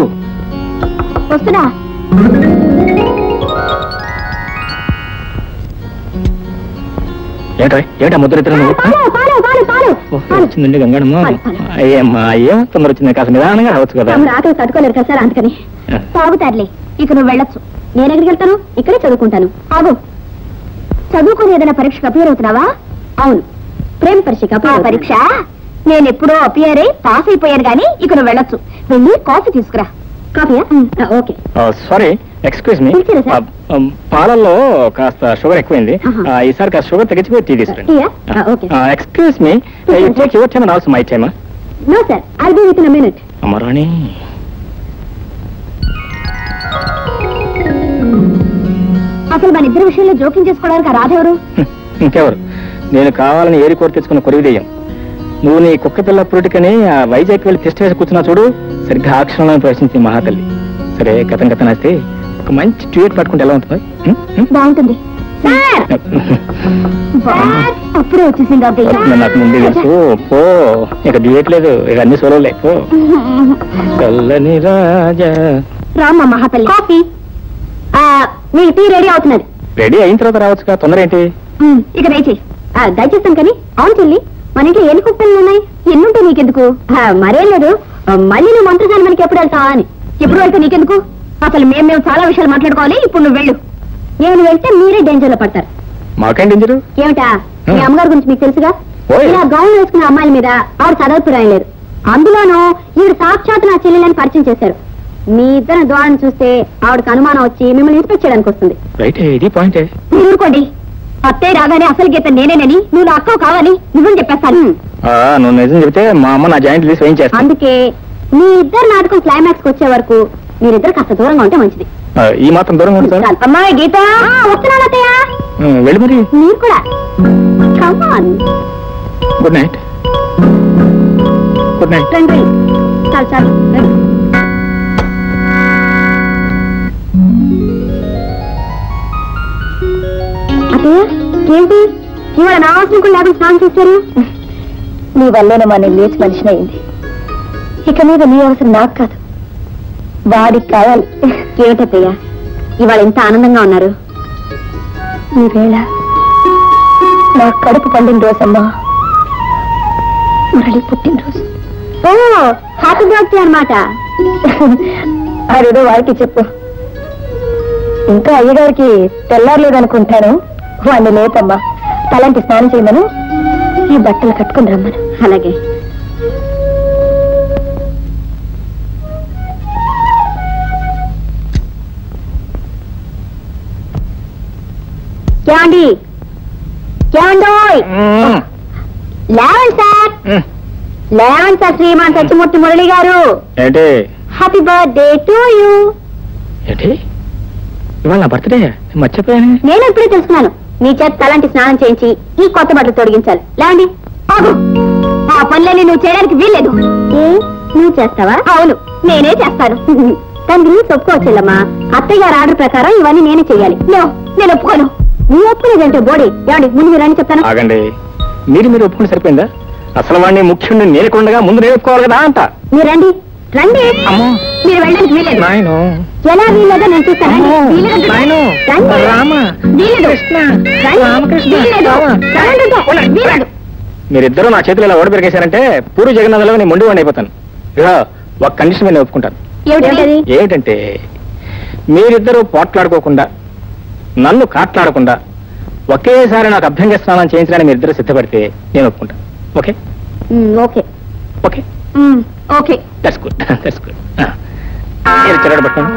వస్తున్నా. ఏమిటా ముద్ర ఇద్దరు నువ్వు? వచ్చిందండి గంగడమ్మ. అయ్యమ్మా, ఏం తొందర వచ్చింది? కాస్త నిదానంగా రావచ్చు కదా. ఆకలి తట్టుకోలేరు కదా సార్, అందుకని. తాగుతారులే, ఇక నువ్వు వెళ్ళొచ్చు. నేను ఎక్కడికి వెళ్తాను? ఇక్కడే చదువుకుంటాను. ఆగు, చదువుకుని ఏదైనా పరీక్షకు అపియర్ అవుతున్నావా? అవును, ప్రేమ పరీక్ష. పరీక్ష నేను ఎప్పుడో అపియర్ అయి పాస్ అయిపోయాను గానీ ఇక నువ్వు వెళ్ళొచ్చు. వెళ్ళి కాఫీ తీసుకురా. కాఫీయా? ఓకే. Sorry, excuse me. పాలల్లో కాస్త షుగర్ ఎక్కువైంది. ఈసారి కాస్త షుగర్ తగ్గించిపోయి టీ తీసుకురండి. Excuse me, take your time and also my time. No sir, I'll be within a minute. అమరాణి, అసలు మన ఇద్దరు విషయంలో జోక్యం చేసుకోవడానికి రాధెవరు? ఇంకెవరు? నేను కావాలని ఏరి కోరి తెచ్చుకున్న కొరివిదెయ్యం. నువ్వు నీ కుక్క పిల్ల పురుటికని ఆ వైజాగ్ వెళ్ళి టెస్ట్ వేసి కూర్చున్నా చూడు, సరిగ్గా ఆ క్షణంలో ప్రవేశించి మహాతల్లి. సరే, కథం వేస్తే ఒక మంచి ట్యూట్ పట్టుకుంటే ఎలా ఉంటుంది? బాగుంటుంది. అప్పుడే వచ్చేసింది. నాకు ముందే తెలుసు. పో, ఇక దియట్లేదు, ఇక అన్ని సోలలే. పో చల్లని రాజా. రామ్మ మహాతల్లి, కాఫీ. మీ టీ రెడీ అవుతున్నది. రెడీ అయిన తర్వాత రావచ్చుగా, తొందర ఏంటి? ఇక దయచేస్తాను కానీ. అవును చెల్లి, మన ఇంట్లో ఎన్ని కుక్కలు ఉన్నాయి? ఎన్నుంటాయి నీకెందుకు? మరేం లేదు, మళ్ళీ నువ్వు మంత్రశాల మనకి ఎప్పుడు వెళ్తావా అని. ఎప్పుడు వెళ్తే నీకెందుకు? అసలు మేము చాలా విషయాలు మాట్లాడుకోవాలి. ఇప్పుడు నువ్వు వెళ్ళు. నేను వెళ్తే మీరే డేంజర్ లో పడతారు. మాకేం డేంజర్? ఏమిటా, మీ అమ్మగారి గురించి మీకు తెలుసుగా. ఇలా గౌన్ వేసుకున్న అమ్మాయిల మీద ఆవిడ చదవపు రాయలేదు. అందులోనూ ఈవిడ సాక్షాత్ నా చెల్లెలని పరిచయం చేశారు. మీ ఇద్దరు ద్వారం చూస్తే ఆవిడకు అనుమానం వచ్చి మిమ్మల్ని ఇన్స్పెక్ట్ చేయడానికి వస్తుంది. మీరు ఊరుకోండి. అత్తయ్య రాగానే అసలు గీత నేనేనని, నువ్వు నా అక్క కావాలి, నిజం చెప్పేస్తాను. నువ్వు నిజం చెప్తే మా అమ్మ నా జాయింట్ తీసి వేయించేస్తా. అందుకే మీ ఇద్దరు నాటకం క్లైమాక్స్ వచ్చే వరకు మీరిద్దరు కాస్త దూరంగా ఉంటే మంచిది. ఈ మాత్రం దూరంగా ఉంటారు? అమ్మాయి గీత, వస్తున్నాను అత్తయ్య. వెళ్ళి మరి. మీరు కూడా. Good night. Good night. రండి. చాలు చాలు. అత్తయ్య, ఏంటి ఇవాళ నా అవసరం కూడా లేకుండా స్నానం చేశారు? నీ వల్లేనమ్మా నేను లేచి మనిషిని అయింది. ఇక మీద నీ అవసరం నాకు కాదు, వాడికి కావాలి. ఏమిటత్తయ్య ఇవాళ ఎంత ఆనందంగా ఉన్నారు? ఈ వేళ నా కడుపు పండిన రోజమ్మా, మురళి పుట్టినరోజు. ఓ, హ్యాపీ బర్త్డే అన్నమాట. అదేదో వాడికి చెప్పు. ఇంకా అయ్యగారికి తెల్లారలేదనుకుంటాను. వాడిని లేపమ్మా, తలంటి స్నానం చేయమను, ఈ బట్టలు కట్టుకుని రమ్మను. అలాగే. ఏమండి, ఏమండోయ్, లేవండి సార్, లేవండి సార్. శ్రీమాన్ సత్యమూర్తి మురళి గారు, ఏంటి? Happy birthday to you. ఏంటి ఇవాళ నా బర్త్డే? మర్చిపోయాను. నేను ఇప్పుడే తెలుసుకున్నాను. మీ చేత తలాంటి స్నానం చేయించి ఈ కొత్త బట్టలు తొడిగించాలి. లేవండి. ఆగు, ఆ పనులన్నీ నువ్వు చేయడానికి వీల్లేదు. నువ్వు చేస్తావా? అవును, నేనే చేస్తాను. దాని గురించి ఒప్పుకోవచ్చులమ్మా. అత్తయ్య గారి ఆర్డర్ ప్రకారం ఇవన్నీ నేనే చెయ్యాలి. నేను ఒప్పుకోను. నీ ఒప్పుకునేదంటే బోడీ. ఏమండి, ముందు మీరు అని చెప్తాను. ఆగండి, మీరు ఒప్పుకుని సరిపోయిందా? అసలు వాడిని ముఖ్యుడిని నేర్కొండగా ముందు నేర్చుకోవాలి కదా అంట. మీరు రండి, రండి. మీరు వెళ్ళడానికి వీలేదు. ఎలా వీలేదో నేను చూస్తాను. మీరిద్దరూ నా చేతులు ఇలా ఓడబెరిగేశారంటే పూరి జగన్నాథంలో నేను మొండి వాడిని అయిపోతాను. ఇక ఒక కండిషన్ మీద ఒప్పుకుంటాను. ఏమిటంటే మీరిద్దరూ పోట్లాడుకోకుండా, నన్ను కాట్లాడకుండా ఒకేసారి నాకు అభ్యంగ స్నానం చేయించడానికి మీరిద్దరూ సిద్ధపడితే నేను ఒప్పుకుంటాను. Okay? Okay okay okay. That's good, that's good. చెరడు పట్టండి.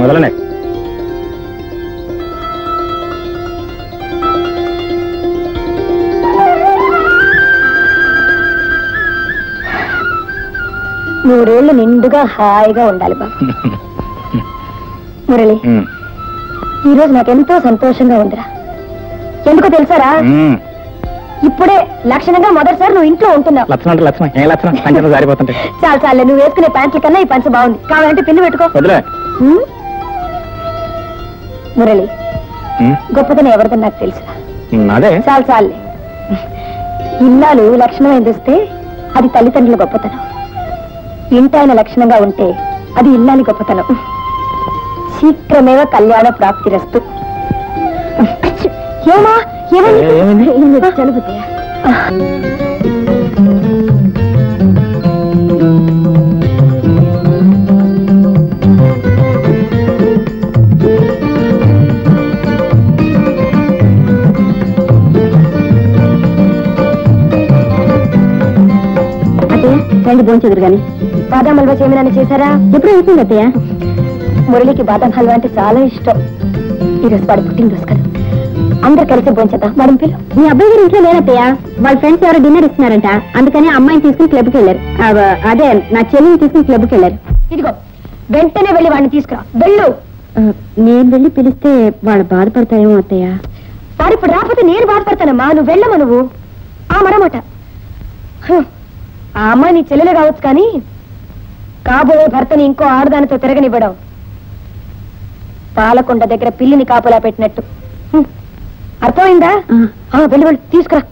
వదలనే. నూరేళ్లు నిండుగా హాయిగా ఉండాలి బాబు. మురళి, ఈరోజు నాకెంతో సంతోషంగా ఉందిరా. ఎందుకో తెలుసారా, ఇప్పుడే లక్షణంగా మొదటిసారి నువ్వు ఇంట్లో ఉంటున్నావు. లక్షణం ఏ లక్షణం సంఖ్యలో జారిపోతుంటే. చాలు చాలే, నువ్వు వేసుకునే ప్యాంట్ల కన్నా ఈ పంచ బాగుంది. కావాలంటే పిన్ను పెట్టుకో. వదిలే. మురళి, గొప్పతనం ఎవరిదని నాకు తెలుసు. అదే చాలు చాలే. ఇల్లాలు లక్షణమైంది వస్తే అది తల్లిదండ్రుల గొప్పతనం. ఇంటాయన లక్షణంగా ఉంటే అది ఇల్లాలి గొప్పతనం. శీఘ్రమేవ కళ్యాణ ప్రాప్తిరస్తు. ఏమా ఏమైంది? చలుగుతాయా? రండి భోంచెదురు గాని. బాదాం హల్వా చేయమని చేశారా? ఎప్పుడు అయిపోయింది అత్తయ్య? మురళికి బాదాం హల్వా అంటే చాలా ఇష్టం. ఈరోజు వాడు పుట్టినరోజు కదా, అందరు కలిసి భోంచేద్దాం. వాడిని పిలు. మీ అబ్బాయి గారు ఇంట్లో లేనత్తయ్య, వాళ్ళ ఫ్రెండ్స్ ఎవరో డిన్నర్ ఇస్తున్నారంట. అందుకని అమ్మాయిని తీసుకుని క్లబ్కి వెళ్ళారు. అదే నా చెల్లిని తీసుకుని క్లబ్కి వెళ్ళారు. ఇదిగో వెంటనే వెళ్ళి వాడిని తీసుకురా. వెళ్ళు. నేను వెళ్ళి పిలిస్తే వాళ్ళు బాధపడతాయేమో అత్తయ్య. వాడు ఇప్పుడు రాకపోతే నేను బాధపడతానమ్మా. నువ్వు వెళ్ళమా నువ్వు. ఆ మరమాట ఆ అమ్మాయి నీ చెల్లెలే కావచ్చు, కానీ కాబోయే భర్తని ఇంకో ఆడదానితో తిరగనివ్వడం పాలకొండ దగ్గర పిల్లిని కాపలా పెట్టినట్టు. అర్థమైందా? వెళ్ళి వెళ్ళి తీసుకురా.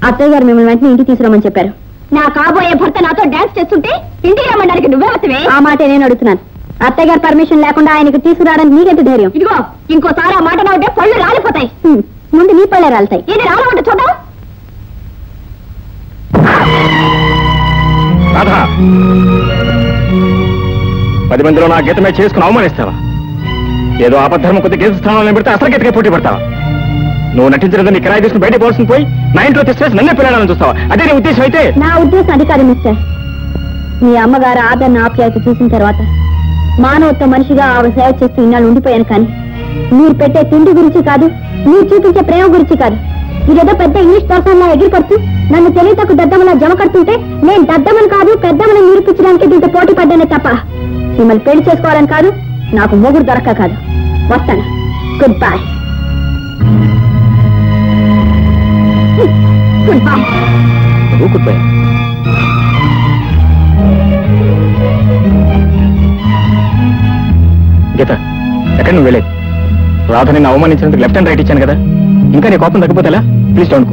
అత్తయ్య గారు మిమ్మల్ని వెంటనే ఇంటికి తీసుకురామని చెప్పారు. నా కాబోయే భర్త నాతో డాన్స్ చేస్తుంటే ఇంటికి రమ్మడానికి నువ్వే వస్తవే? ఆ మాట నేను అడుగుతున్నాను. అత్తయ్య గారు పర్మిషన్ లేకుండా ఆయనకు తీసుకురావడానికి నీకెంత ధైర్యం? ఇదిగో ఇంకోసారి ఆ మాట నవ్వుతే పళ్ళు రాలిపోతాయి. ముందు నీ పళ్ళే రాలుతాయి. ఇది రాలమంటే చూద్దాం. రాధా, 10 మందిలో నా గీతమే చేసుకుని అవమానిస్తావా? ఏదో ఆపద్ధర్మ కొద్ది గీత స్థానంలో పెడితే అసలు గీతకే పోటీ పడతావా? నువ్వు నటించడం నీ కిరాయి తీసుకుని బయట పోల్సిన పోయి నా ఇంట్లో తెచ్చేసి నన్నే పిల్లలని చూస్తావా? అదే నీ ఉద్దేశం అయితే? నా ఉద్దేశం అది కాదు మిస్టర్. మీ అమ్మగారు ఆదరణ ఆప్యాయత చూసిన తర్వాత మానవత్వ మనిషిగా ఆవిడ సేవ చేస్తూ ఇన్నాళ్ళు ఉండిపోయాను. కానీ మీరు పెట్టే తిండి గురించి కాదు, మీరు చూపించే ప్రేమ గురించి కాదు. మీరేదో పెద్ద ఇంగ్లీష్ పర్సన్ లా ఎగిరిపడుతూ నన్ను తెలియతకు దద్దమలా జమ కడుతుంటే నేను దద్దమని కాదు పెద్దమని నిరూపించడానికి దీంతో పోటీ పడ్డానే తప్ప మిమ్మల్ని పెళ్లి చేసుకోవాలని కాదు, నాకు మొగుడు దొరక్క కాదు. వస్తాను. Good bye. Good bye. Good bye. Geetha, ఎక్కడ నువ్వు వెళ్ళేది? రాధ నిన్ను అవమానించినందుకు లెఫ్ట్ అండ్ రైట్ ఇచ్చాను కదా, ఇంకా నీ కోపం తగ్గిపోతేలా? Please don't.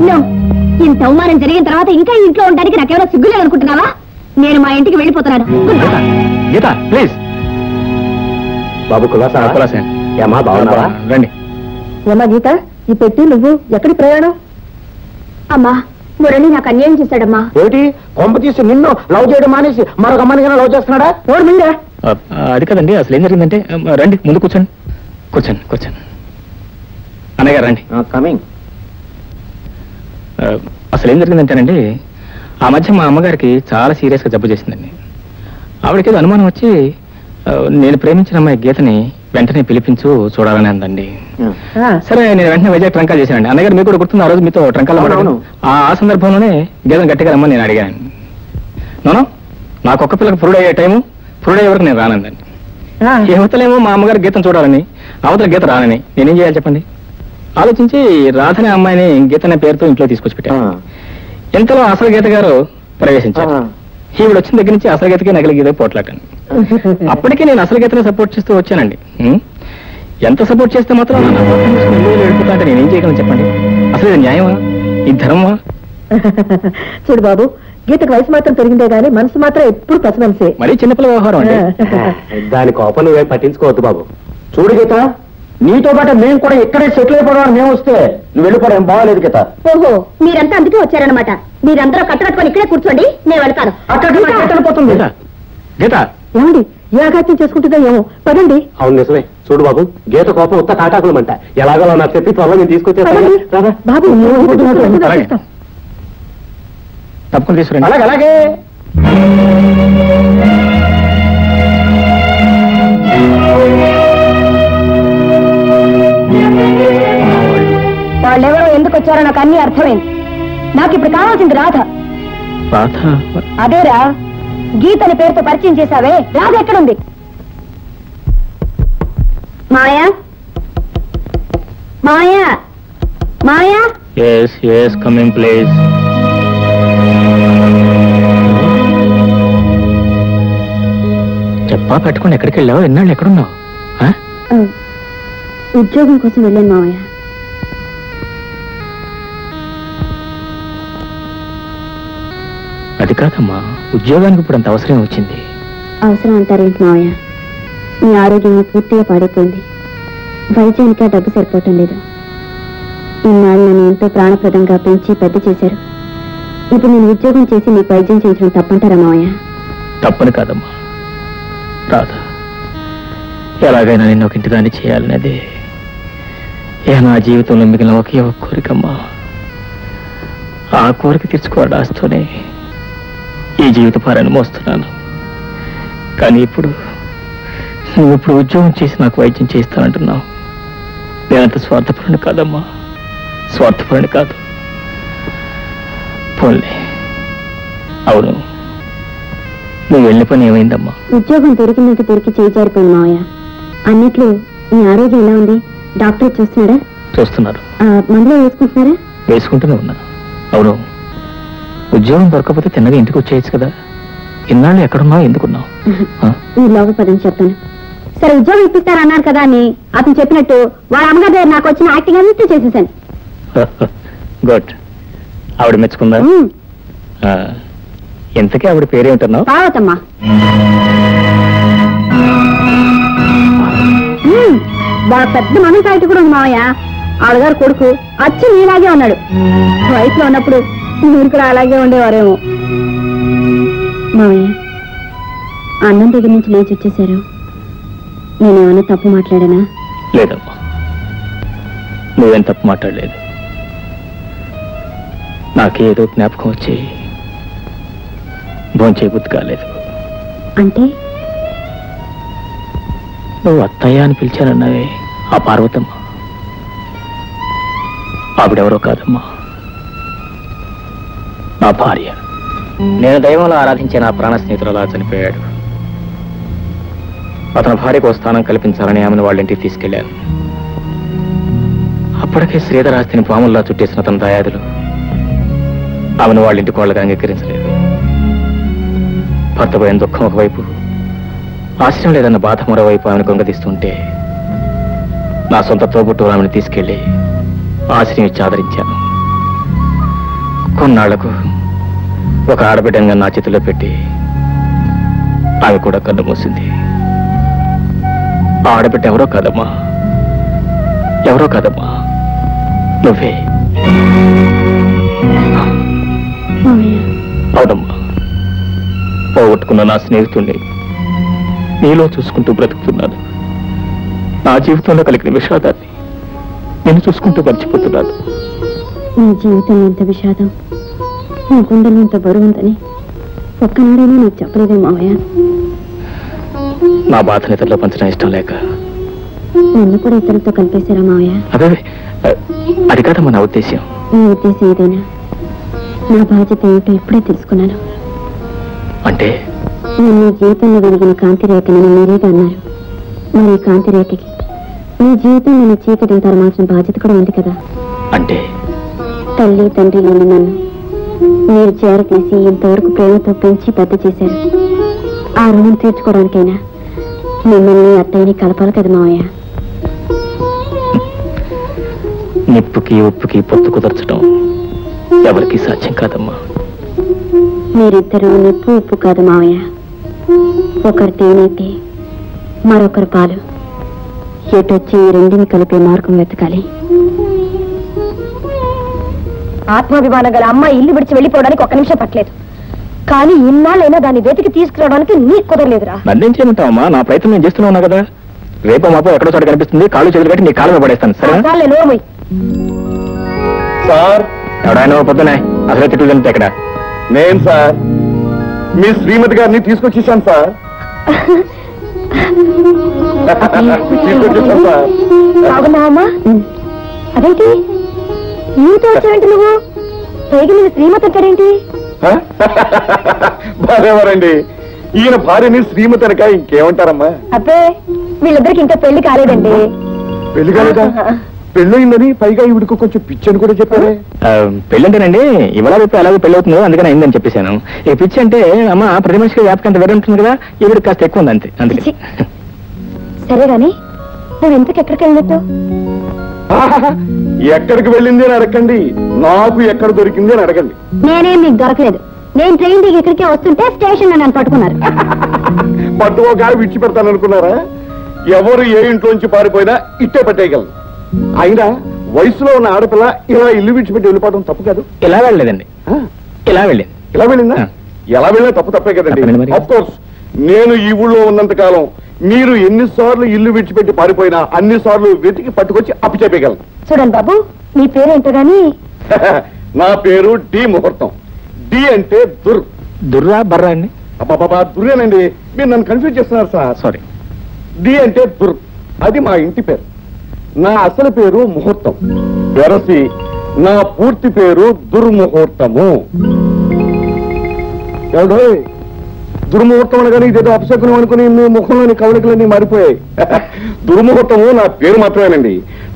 ఇంత అవమానం జరిగిన తర్వాత ఇంకా ఇంట్లో ఉండడానికి నాకేమైనా సిగ్గులేదు అనుకుంటున్నావా? నేను మా ఇంటికి వెళ్ళిపోతున్నాను. గీత ప్లీజ్. బాబు కులాసా? ఏమా బాగున్నావా? రండి. ఏమా గీత, ఈ పెట్టి నువ్వు ఎక్కడి ప్రయాణం? అమ్మా, మురళి నాకు అన్యాయం చేశాడమ్మా. ఏమిటి కొంప తీసి నిన్ను లవ్ చేయడం మానేసి మరొక అమ్మాయిని లవ్ చేస్తున్నాడా? ఎవరు మీరా? అది కదండి, అసలు ఏం జరిగిందంటే, రండి ముందు కూర్చోండి. కూర్చోండి కూర్చోండి. అన్నయ్య గారు రండి. కమింగ్. అసలు ఏం జరిగిందంటేనండి, ఆ మధ్య మా అమ్మగారికి చాలా సీరియస్గా జబ్బు చేసిందండి. ఆవిడకి ఏదో అనుమానం వచ్చి నేను ప్రేమించిన అమ్మాయి గీతని వెంటనే పిలిపించు చూడాలని అందండి. సరే నేను వెంటనే వైజాగ్ ట్రంకాలు చేశానండి. అన్నగారు మీకు కూడా గుర్తుంది, ఆ రోజు మీతో ట్రంకాలు ఆ సందర్భంలోనే గీతను గట్టిగా రమ్మని నేను అడిగాను. నోనో, నాకు ఒక్క పిల్లకి పురుడు అయ్యే టైము, పురుడు అయ్యే వరకు నేను రానందండి. యువతలేమో మా అమ్మగారు గీతను చూడాలని, అవతల గీత రానని నేనేం చేయాలి చెప్పండి? ఆలోచించి రాధనే అమ్మాయిని గీత అనే పేరుతో ఇంట్లో తీసుకొచ్చి పెట్టాను. ఇంతలో అసలు గీత గారు ప్రవేశించారు. ఈవిడ వచ్చిన దగ్గర నుంచి అసలు గీతకి నకిలీ గీత పోట్లాటండి. అప్పటికే నేను అసలు గీతనే సపోర్ట్ చేస్తూ వచ్చానండి. ఎంత సపోర్ట్ చేస్తే మాత్రం నా పక్కన తీసుకుని ఇల్లు వెళ్ళిపోతా అంటే నేనేం చేయగలను చెప్పండి? అసలు ఇది న్యాయమా? ఇది ధర్మమా? చూడు బాబు, గీతకు వయసు మాత్రం పెరిగిందే గానీ మనసు మాత్రం ఎప్పుడు పసి మనసే. మరీ చిన్నపిల్ల వ్యవహారం అంటే. దాని కోపం నువ్వేం పట్టించుకోవద్దు బాబు. చూడు గీత, నీతో పాటు మేము కూడా ఇక్కడే సెటిల్ అయిపోవడం మేము వస్తే నువ్వు వెళ్ళిపోవడం బాగాలేదు గీత. ఓహో, మీరంతా అందుకే వచ్చారనమాట. మీరందరూ కట్టుకట్టుకొని ఇక్కడే కూర్చోండి, నేను వెళ్తాను. అక్కడిపోతుంది గీత, ఏమండి ఏ అఘాత్యం చేసుకుంటుందో ఏమో, పదండి. అవును నిజమే. చూడు బాబు, గీత కోపం ఉత్త తాటాకులమంట. ఎలాగో నాకు చెప్పి త్వరలో నేను తీసుకొచ్చేస్తాను. బాబు అలాగే. తప్పకుండా తీసుకురండి. అలాగే అలాగే. వాళ్ళెవరో ఎందుకు వచ్చారో నాకు అన్ని అర్థమైంది. నాకు ఇప్పుడు కావాల్సింది రాధ. రాధ? అదేరా, గీతని పేరుతో పరిచయం చేశావే, రాధ ఎక్కడుంది? మాయా, మాయా, మాయా. Yes, yes, come in please. చెప్పా పెట్టుకుని ఎక్కడికి వెళ్ళావు? ఎన్నాళ్ళు ఎక్కడున్నావు? ఉద్యోగం కోసం వెళ్ళాను మావయ్య. అది కాదమ్మా, ఉద్యోగానికి ఇప్పుడు అంత అవసరం వచ్చింది. అవసరం అంటారేంటి మావయ్య? మీ ఆరోగ్యం పూర్తిగా పాడైపోయింది. వైద్యానికి ఆ డబ్బు సరిపోవటం లేదు. ఇన్నాళ్ళు నన్ను ఎంతో ప్రాణప్రదంగా పెంచి పెద్ద చేశారు. ఇప్పుడు నేను ఉద్యోగం చేసి మీకు వైద్యం చేయించడం తప్పంటారా మావయ్య? తప్పని కాదమ్మా రాధ, ఎలాగైనా నిన్ను ఒక ఇంటి దాన్ని చేయాలనేది నా జీవితంలో మిగిలిన ఒకే ఒక కోరికమ్మా. ఆ కోరిక తీర్చుకోవడం ఆస్తూనే ఈ జీవిత భారాన్ని మోస్తున్నాను. కానీ నువ్వు ఇప్పుడు ఉద్యోగం చేసి నాకు వైద్యం చేయిస్తానంటున్నావు. నేనంత స్వార్థపరుని కాదమ్మా, స్వార్థపరుని కాదు. పోన్లే. అవును, నువ్వు వెళ్ళిన పని ఏమైందమ్మా? ఉద్యోగం దొరికినంత దొరికి చేజారిపోయింది మావయ్య. అన్నిట్లో మీ ఆరోగ్యం ఎలా ఉంది? డాక్టర్ చూస్తున్నారా? చూస్తున్నారు. మందులో వేసుకుంటున్నారా? వేసుకుంటూనే ఉన్నా. అవును, ఉద్యోగం దొరకకపోతే తిన్నగా ఇంటికి వచ్చేయచ్చు కదా. ఇన్నాళ్ళు ఎక్కడున్నావు, ఎందుకున్నావు? మీరు లోపల పదని చెప్తాను. సరే, ఉద్యోగం ఇప్పిస్తారన్నారు కదా అని అతను చెప్పినట్టు వాళ్ళ అమ్మగారి దగ్గర నాకు వచ్చిన యాక్టింగ్ అంతా చేసేసాను. గుడ్. ఆవిడ మెచ్చుకుందా? ఎంతకీ ఆవిడ పేరేమిటన్నావు? పార్వతమ్మా. వాళ్ళ పెద్ద మనం కాయట కూడా ఉంది మావయ్య. ఆవిడగారు కొడుకు అచ్చి నీలాగే ఉన్నాడు. వయసులో ఉన్నప్పుడు మీరు కూడా అలాగే ఉండేవారేమో. మావయ్య, అన్నం దగ్గర నుంచి లేచి వచ్చేసారు. నేనేమన్నా తప్పు మాట్లాడానా? లేదమ్మా, నువ్వేం తప్పు మాట్లాడలేదు. నాకేదో జ్ఞాపకం వచ్చి భోంచే బుద్ధి కాలేదు. అంటే నువ్వు అత్తయ్య అని పిలిచానన్నావే, ఆ పార్వతమ్మ ఆవిడెవరో కాదమ్మా, నా భార్య. నేను దైవంలో ఆరాధించే నా ప్రాణ స్నేహితుడు అలా చనిపోయాడు. అతని భార్యకు స్థానం కల్పించాలని ఆమెను వాళ్ళ ఇంటికి తీసుకెళ్లాను. అప్పటికే శ్రీధరాస్తిని పాముల్లా చుట్టేసిన తన దయాదులు ఆమెను వాళ్ళ ఇంటికి వాళ్ళగా అంగీకరించలేదు. భర్త పోయిన దుఃఖం ఒకవైపు, ఆశ్రయం లేదన్న బాధ మరోవైపు ఆమెను గొంగదీస్తుంటే నా సొంత తోబుట్టు ఆమెను తీసుకెళ్లి ఆశ్రయం ఇచ్చి ఆదరించాను. కొన్నాళ్లకు ఒక ఆడబిడ్డంగా నా చేతిలో పెట్టి ఆమె కూడా కన్ను మూసింది. ఆ ఆడబిడ్డ ఎవరో కాదమ్మా, నువ్వే. అవునమ్మా, పోగొట్టుకున్న నా స్నేహితుణ్ణి నీలో చూసుకుంటూ బ్రతుకుతున్నాను. నా జీవితంలో కలిగిన విషాదాన్ని నేను చూసుకుంటూ మర్చిపోతున్నాను. నీ జీవితం ఎంత విషాదం, నీ గుండెలు ఎంత బరువు ఉందని ఒక్కనాడైనా నాకు చెప్పలేదే మావయ్య. నా బాధను ఇతరులో పంచడం ఇష్టం లేక నన్ను కూడా ఇతరులతో కలిపేశారా మావయ్య? అదే, అది కాదమ్మా నా ఉద్దేశ్యం. నీ ఉద్దేశం ఏదైనా నా బాధ్యత ఏమిటో ఇప్పుడే తెలుసుకున్నాను. అంటే నేను నీ జీవితంలో వెలిగిన కాంతి రేఖనని మీరేగా అన్నారు. మరి ఈ కాంతి రేఖకి నీ జీవితంలో నీ చీకటిని తరమాల్సిన బాధ్యత కూడా ఉంది కదా. అంటే తల్లి తండ్రి లేని నన్ను మీరు చేరతీసి ఇంతవరకు ప్రేమతో పెంచి పెద్ద చేశారు. ఆ రుణం తీర్చుకోవడానికైనా మిమ్మల్ని అత్తయ్యని కలపాలి కదా మావయ్య. నిప్పుకి ఉప్పుకి పొత్తు కుదర్చడం ఎవరికి సాధ్యం కాదమ్మా. మీరిద్దరూ నిప్పు ఉప్పు కాదు మావయ్య, ఒకరు తేనైతే మరొకరు పాలు. ఎటొచ్చి ఈ రెండిని కలిపే మార్గం వెతకాలి. ఆత్మాభిమానం గల అమ్మాయి ఇల్లు విడిచి వెళ్ళిపోవడానికి ఒక్క నిమిషం పట్టలేదు, కానీ ఇన్నాళ్ళైనా దాన్ని వెతికి తీసుకురావడానికి నీకు కుదరలేదురా. నన్నేం చేయమంటావమ్మా? నా ప్రయత్నం నేను చేస్తూనే ఉన్నా కదా. రేపో మాపో ఎక్కడో చోట కనిపిస్తుంది, కాళ్ళు చేతులు కట్టి నీ కాళ్ళ పడేస్తాను. సరే నోర్మై సార్, ఎవడాయన పొద్దునే అసలే తిట్లు తింటే ఎక్కడ? నేను సార్ మీ శ్రీమతి గారిని తీసుకొచ్చేసాను సార్. తీసుకొచ్చేసాను సార్. బాగున్నావమ్మా? అదేంటి నీతో వచ్చావేంటి నువ్వు? పైకి నేను శ్రీమతి అంటాడేంటి? బాధేవారండి, ఈయన భార్యని శ్రీమతి అనక ఇంకేమంటారమ్మా? అబ్బే, వీళ్ళిద్దరికి ఇంకా పెళ్లి కాలేదండి. పెళ్లి కాలేదా? పెళ్ళయిందని పైగా ఈవిడికి కొంచెం పిచ్చని కూడా చెప్పారే. పెళ్ళంటేనండి ఇవాళ రేపు ఎలాగో పెళ్ళి అవుతుందో అందుకని అయిందని చెప్పేశాను. ఈ పిచ్చి అంటే అమ్మ ప్రతి మనిషికి వ్యాపకం అంత వేరే ఉంటుంది కదా, ఈవిడికి కాస్త ఎక్కువ ఉంది అంతే. అందుకే సరే గాని నువ్వు ఇంతకు ఎక్కడికి వెళ్ళినట్టు? ఎక్కడికి వెళ్ళింది అని అడగండి, నాకు ఎక్కడ దొరికింది అని అడగండి. నేనేం మీకు దొరకలేదు. నేను ట్రైన్ దిగి ఇక్కడికే వస్తుంటే స్టేషన్ లో నన్ను పట్టుకున్నారు. పట్టుకోగా విడిచిపెడతాను అనుకున్నారా? ఎవరు ఏ ఇంట్లోంచి పారిపోయినా ఇట్టే పట్టేయగలను. అయినా వయసులో ఉన్న ఆడపిల్ల ఇలా ఇల్లు విడిచిపెట్టి వెళ్ళిపోవడం తప్పు కాదు. ఇలా వెళ్ళలేదండి, ఇలా వెళ్ళింది. ఇలా వెళ్ళిందా? ఎలా వెళ్ళినా తప్పే కదండి. ఆఫ్ కోర్స్ నేను ఈ ఊళ్ళో ఉన్నంత కాలం మీరు ఎన్నిసార్లు ఇల్లు విడిచిపెట్టి పారిపోయినా అన్నిసార్లు వెతికి పట్టుకొచ్చి అప్పచెప్పగలను. చూడండి బాబు, నీ పేరేంటో గాని నా పేరు డి ముహూర్తం. డి అంటే దుర్రా బర్రా అండి? అబ్బాబా దుర్రేనండి, మీరు నన్ను కన్ఫ్యూజ్ చేస్తున్నారు సార్. సారీ. డి అంటే అది మా ఇంటి పేరు. నా అసలు పేరు ముహూర్తం. వెరసి నా పూర్తి పేరు దుర్ముహూర్తము. ఎవడో దుర్ముహూర్తం అనగానే ఇదేదో అపశకునం అనుకుని మీ ముఖంలోని కవలికలన్నీ మారిపోయాయి. దుర్ముహూర్తము నా పేరు మాత్రమేనండి.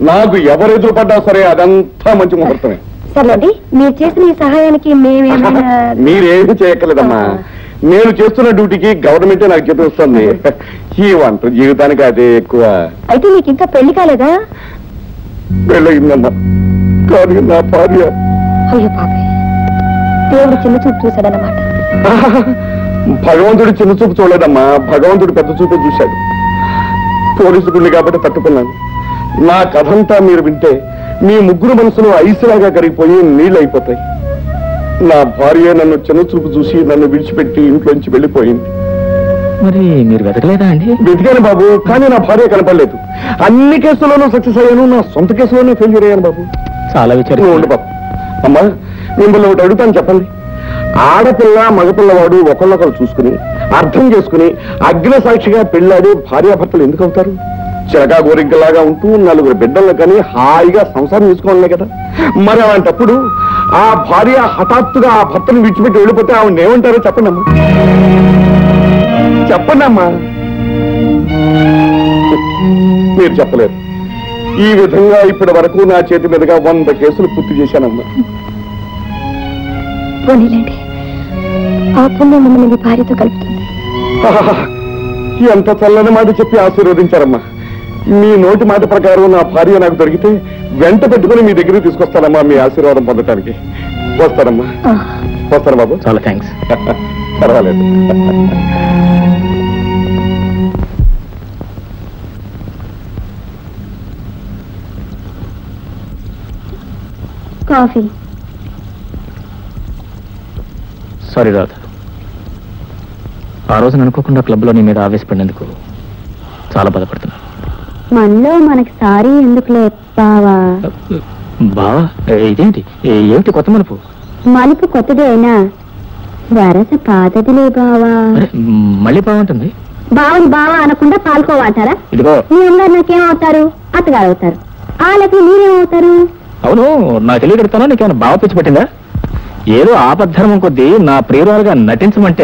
నాకు ఎవరు ఎదురుపడ్డా సరే అదంతా మంచి ముహూర్తమే. సర్లేండి, మీరు చేసిన ఈ సహాయానికి మేమేమైనా మీరేమీ చేయక్కర్లేదమ్మా. నేను చేస్తున్న డ్యూటీకి గవర్నమెంటే నాకు జీతం ఇస్తుంది. ఈ వంట జీవితానికి అదే ఎక్కువ. అయితే నీకు ఇంకా పెళ్లి కాలేదా? పెళ్ళయిందమ్మా, కానీ నా భార్య. అయ్యో పాపే, దేవుడు చిన్న చూపు చూశాడన్నమాట. భగవంతుడు చిన్న చూపు చూడలేదమ్మా, భగవంతుడు పెద్ద చూపు చూశాడు. పోలీసు గుండి కాబట్టి తట్టుకున్నాను. నా కథంతా మీరు వింటే మీ ముగ్గురు మనసులో ఐసులాగా కరిగిపోయి నీళ్ళు అయిపోతాయి. నా భార్య నన్ను చిన్న చూపు చూసి నన్ను విడిచిపెట్టి ఇంట్లోంచి వెళ్ళిపోయింది. మరి మీరు వెతకలేదా అండి? వెతికాను బాబు, కానీ నా భార్య కనపడలేదు. అన్ని కేసుల్లోనూ సక్సెస్ అయ్యాను, నా సొంత కేసులోనే ఫెయిల్యూర్ అయ్యాను బాబు. చాలా విచారం ఉండు బాబు. అమ్మా, మిమ్మల్ని ఒకటి అడుగుతాను, చెప్పండి. ఆడపిల్ల మగపిల్లవాడు ఒకళ్ళొకరు చూసుకుని అర్థం చేసుకుని అగ్ని సాక్షిగా పెళ్ళాడి భార్యాభర్తలు ఎందుకు అవుతారు? చిరకా గోరింకలాగా ఉంటూ నలుగురు బిడ్డలను కానీ హాయిగా సంసారం చేసుకోవాలనే కదా. మరి అలాంటప్పుడు ఆ భార్య హఠాత్తుగా ఆ భర్తను విడిచిపెట్టి వెళ్ళిపోతే ఆవిడ ఏమంటారో చెప్పండి అమ్మా. చెప్పండి అమ్మా. మీరు చెప్పలేరు. ఈ విధంగా ఇప్పటి వరకు నా చేతి మీదుగా 100 కేసులు పూర్తి చేశానమ్మా. పోనీలేండి, ఆ పుణ్యం మిమ్మల్ని మీ భార్యతో కలుపుతుంది. ఎంత చల్లని మాట చెప్పి ఆశీర్వదించారమ్మా. మీ నోటి మాట ప్రకారం నా భార్య నాకు దొరికితే వెంట పెట్టుకుని మీ దగ్గరికి తీసుకొస్తానమ్మా, మీ ఆశీర్వాదం పొందటానికి. వస్తానమ్మా. వస్తాను బాబు. చాలా థ్యాంక్స్. పర్వాలేదు. కాఫీ. సారీ రాధ, ఆ రోజున అనుకోకుండా క్లబ్లో నీ మీద ఆవేశపడినందుకు చాలా బాధపడుతున్నాను. మనలో మనకి సారీ ఎందుకులే బావా. బావా? ఇదేంటి, ఏమిటి కొత్త మలుపు? మలుపు కొత్తదే అయినా వరస పాతదిలే బావా. మళ్ళీ బాగుంటుంది. బావని బావా అనకుండా పాల్కోవాటారా? ఇదిగో, మీ అమ్మగారు నాకేమవుతారు? అత్తగారు అవుతారు. వాళ్ళకి మీరేమవుతారు? అవును, నాకు తెలియగలుగుతానో నీకేమైనా బావ పిచ్చి పట్టిందా? ఏదో ఆపద్ధర్మం కొద్దీ నా ప్రియురాలుగా నటించమంటే